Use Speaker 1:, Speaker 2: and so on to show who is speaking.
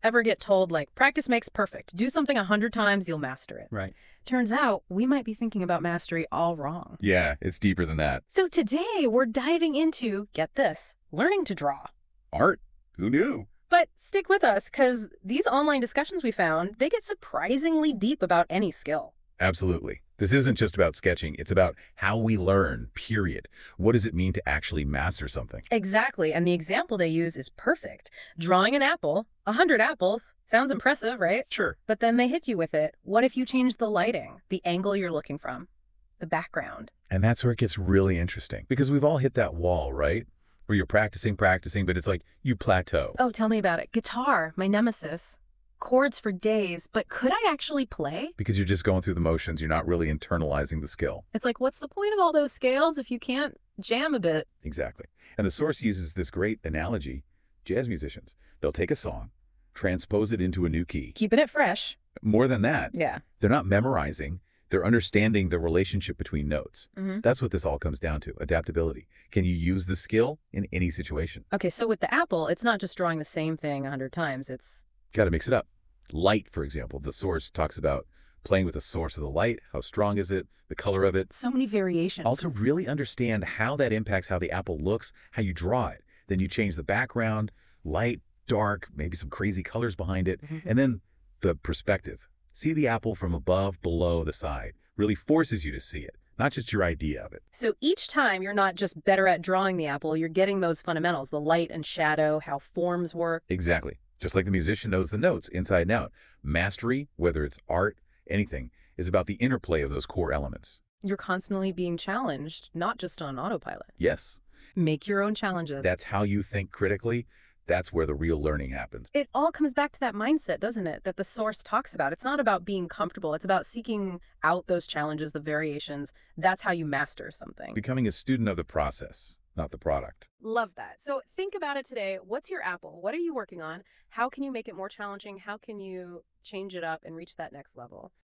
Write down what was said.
Speaker 1: Ever get told, like, practice makes perfect. Do something 100 times, you'll master it.
Speaker 2: Right.
Speaker 1: Turns out we might be thinking about mastery all wrong.
Speaker 2: Yeah, it's deeper than that.
Speaker 1: So today we're diving into, get this, learning to draw.
Speaker 2: Art? Who knew?
Speaker 1: But stick with us, because these online discussions we found, they get surprisingly deep about any skill.
Speaker 2: Absolutely. This isn't just about sketching. It's about how we learn, period. What does it mean to actually master something?
Speaker 1: Exactly, and the example they use is perfect. Drawing an apple, 100 apples, sounds impressive, right?
Speaker 2: Sure.
Speaker 1: But then they hit you with it. What if you change the lighting, the angle you're looking from, the background?
Speaker 2: And that's where it gets really interesting. Because we've all hit that wall, right? Where you're practicing, but it's like you plateau.
Speaker 1: Oh, tell me about it. Guitar, my nemesis. Chords for days, but could I actually play?
Speaker 2: Because you're just going through the motions. You're not really internalizing the skill.
Speaker 1: It's like, what's the point of all those scales if you can't jam a bit?
Speaker 2: Exactly. And the source uses this great analogy. Jazz musicians, they'll take a song, transpose it into a new key.
Speaker 1: Keeping it fresh.
Speaker 2: More than that,
Speaker 1: Yeah.
Speaker 2: they're not memorizing. They're understanding the relationship between notes.
Speaker 1: Mm-hmm.
Speaker 2: That's what this all comes down to, adaptability. Can you use the skill in any situation?
Speaker 1: Okay, so with the apple, it's not just drawing the same thing 100 times. It's
Speaker 2: Got to mix it up. Light, for example, the source talks about playing with the source of the light. How strong is it? The color of it.
Speaker 1: so many variations.
Speaker 2: Also, really understand how that impacts how the apple looks, how you draw it. Then you change the background, light, dark, maybe some crazy colors behind it. And then the perspective. See the apple from above, below, the side. Really forces you to see it, not just your idea of it.
Speaker 1: So each time you're not just better at drawing the apple, you're getting those fundamentals, the light and shadow, how forms work.
Speaker 2: Exactly. Just like the musician knows the notes inside and out. Mastery, whether it's art, anything, is about the interplay of those core elements.
Speaker 1: You're constantly being challenged, not just on autopilot.
Speaker 2: Yes,
Speaker 1: Make your own challenges.
Speaker 2: that's how you think critically. That's where the real learning happens.
Speaker 1: It all comes back to that mindset, doesn't it? That the source talks about. It's not about being comfortable. It's about seeking out those challenges, the variations. That's how you master something.
Speaker 2: Becoming a student of the process, not the product.
Speaker 1: Love that. So think about it today. What's your apple? What are you working on? How can you make it more challenging? How can you change it up and reach that next level?